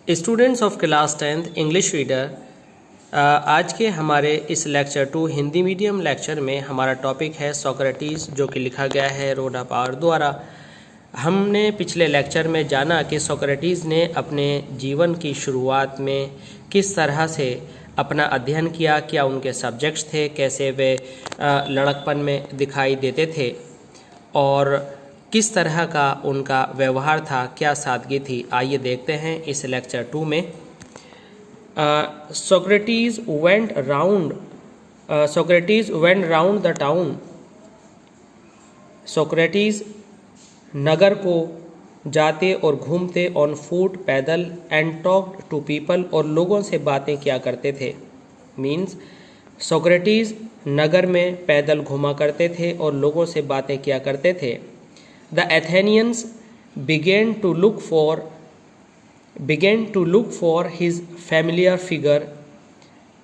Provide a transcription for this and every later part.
Students of class 10th English reader, आज के हमारे इस लेक्चर 2 हिंदी मीडियम लेक्चर में हमारा टॉपिक है सोक्रेटिस, जो कि लिखा गया है रोडा पार द्वारा। हमने पिछले लेक्चर में जाना कि सोक्रेटिस ने अपने जीवन की शुरुआत में किस तरह से अपना अध्ययन किया, क्या उनके सब्जेक्ट्स थे, कैसे वे लड़कपन में दिखाई देते थे और किस तरह का उनका व्यवहार था, क्या सादगी थी। आइए देखते हैं इस लेक्चर 2 में। Socrates went round the town. Socrates नगर को जाते और घूमते ऑन फुट, पैदल, एंड टॉक्ड टू पीपल, और लोगों से बातें किया करते थे। मीन्स सोक्रेटिस नगर में पैदल घूमा करते थे और लोगों से बातें किया करते थे। The Athenians began to look for his familiar figure.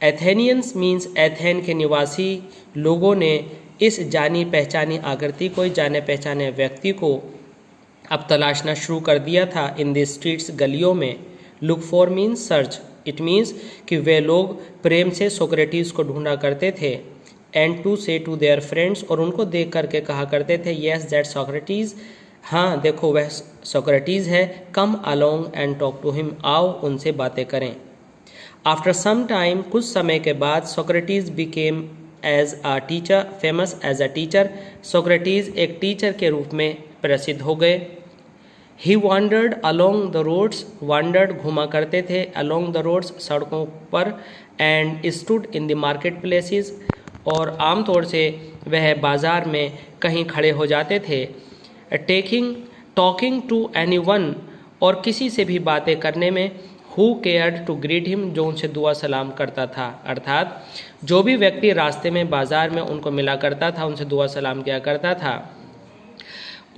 Athenians means ethane के निवासी लोगों ने इस जानी पहचानी आकृति को, जाने पहचाने व्यक्ति को अब तलाशना शुरू कर दिया था। इन द स्ट्रीट्स, गलियों में। Look for means search. It means कि वे लोग प्रेम से सोक्रेटिस को ढूंढा करते थे। एंड टू से टू देयर फ्रेंड्स, और उनको देख करके कहा करते थे, येस दैट सोक्रेटिस, हाँ देखो वह सोक्रेटिस है। Come along and talk to him, आओ उनसे बातें करें। आफ्टर सम टाइम, कुछ समय के बाद, Socrates became as a teacher, famous as a teacher. Socrates एक टीचर के रूप में प्रसिद्ध हो गए। He wandered along the roads, wandered घुमा करते थे, अलोंग द रोड्स सड़कों पर, and stood in the market places, और आमतौर से वह बाज़ार में कहीं खड़े हो जाते थे। टॉकिंग टू एनीवन, और किसी से भी बातें करने में। Who cared to greet him, जो उनसे दुआ सलाम करता था। अर्थात जो भी व्यक्ति रास्ते में बाज़ार में उनको मिला करता था, उनसे दुआ सलाम किया करता था,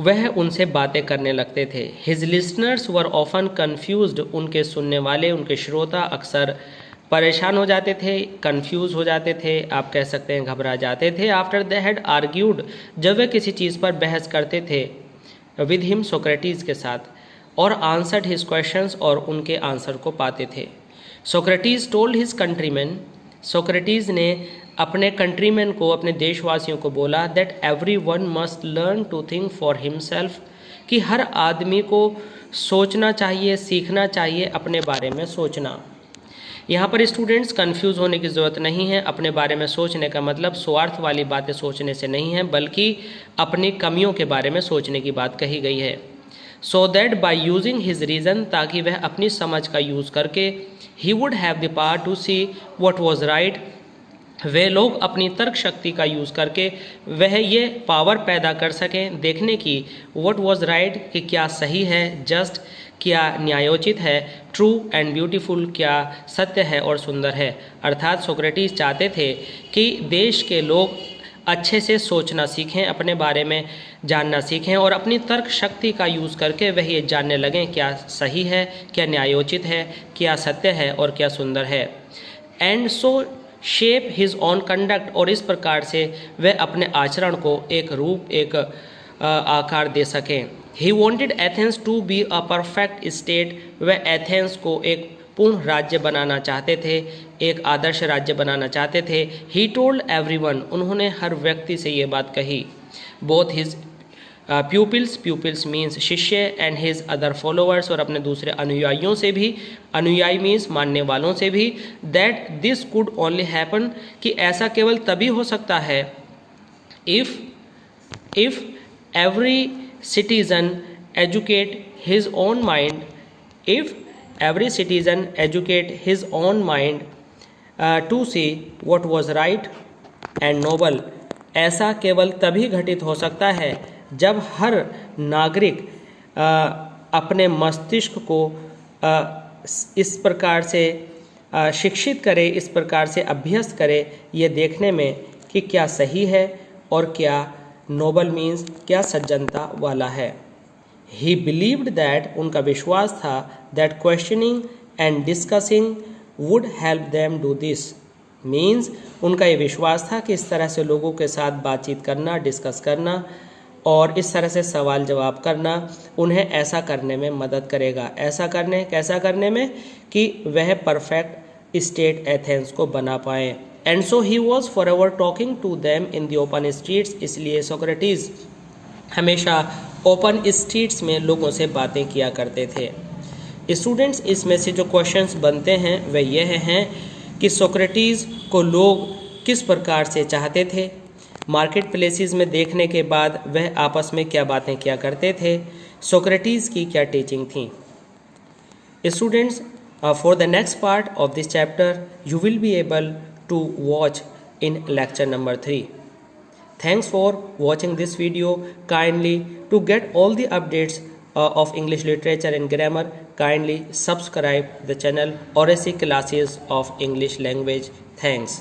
वह उनसे बातें करने लगते थे। His listeners were often confused, उनके सुनने वाले, उनके श्रोता अक्सर परेशान हो जाते थे, कंफ्यूज हो जाते थे, आप कह सकते हैं घबरा जाते थे। आफ्टर दे हैड आर्ग्यूड, जब वे किसी चीज़ पर बहस करते थे विद हिम, सोक्रेटिस के साथ, और आंसर्ड हिज क्वेश्चंस, और उनके आंसर को पाते थे। Socrates told his countryman, Socrates ने अपने कंट्रीमैन को, अपने देशवासियों को बोला, that every one must learn to think for himself, कि हर आदमी को सोचना चाहिए, सीखना चाहिए, अपने बारे में सोचना। यहाँ पर स्टूडेंट्स कंफ्यूज होने की ज़रूरत नहीं है। अपने बारे में सोचने का मतलब स्वार्थ वाली बातें सोचने से नहीं है, बल्कि अपनी कमियों के बारे में सोचने की बात कही गई है। So that by using his reason, ताकि वह अपनी समझ का यूज़ करके, he would have the power to see what was right, वे लोग अपनी तर्क शक्ति का यूज़ करके वह ये पावर पैदा कर सकें देखने की, व्हाट वाज राइट, कि क्या सही है, जस्ट क्या न्यायोचित है, ट्रू एंड ब्यूटीफुल, क्या सत्य है और सुंदर है। अर्थात सोक्रेटिस चाहते थे कि देश के लोग अच्छे से सोचना सीखें, अपने बारे में जानना सीखें, और अपनी तर्क शक्ति का यूज़ करके वह ये जानने लगें क्या सही है, क्या न्यायोचित है, क्या सत्य है और क्या सुंदर है। And so shape his on conduct, और इस प्रकार से वह अपने आचरण को एक रूप, एक आकार दे सकें। He wanted Athens to be a perfect state, वह एथेंस को एक पूर्ण राज्य बनाना चाहते थे, एक आदर्श राज्य बनाना चाहते थे। ही टोल्ड एवरीवन, उन्होंने हर व्यक्ति से ये बात कही। बोथ हिज प्यूपिल्स मीन्स शिष्य, एंड हिज अदर फॉलोअर्स, और अपने दूसरे अनुयायियों से भी, अनुयायी मीन्स मानने वालों से भी, that this could only happen, कि ऐसा केवल तभी हो सकता है, if every citizen educate his own mind, if every citizen educate his own mind to see what was right and noble, ऐसा केवल तभी घटित हो सकता है जब हर नागरिक अपने मस्तिष्क को इस प्रकार से शिक्षित करे, इस प्रकार से अभ्यस्त करे, ये देखने में कि क्या सही है और क्या नोबल मीन्स क्या सज्जनता वाला है। ही बिलीव्ड दैट, उनका विश्वास था, that questioning and discussing would help them do this, means उनका ये विश्वास था कि इस तरह से लोगों के साथ बातचीत करना, डिस्कस करना और इस तरह से सवाल जवाब करना उन्हें ऐसा करने में मदद करेगा। कैसा करने में कि वह परफेक्ट स्टेट एथेंस को बना पाएँ। And so he was for ever talking to them in the open streets, इसलिए सोक्रेटिस हमेशा ओपन स्ट्रीट्स में लोगों से बातें किया करते थे। स्टूडेंट्स, इसमें से जो क्वेश्चंस बनते हैं वह यह हैं कि सोक्रेटिस को लोग किस प्रकार से चाहते थे, मार्केट प्लेसेस में देखने के बाद वह आपस में क्या बातें किया करते थे, सोक्रेटिस की क्या टीचिंग थी। Students, for the next part of this chapter you will be able to watch in lecture number 3. Thanks for watching this video. Kindly to get all the updates of English literature and grammar, kindly subscribe the channel RSC Classes of English Language. Thanks.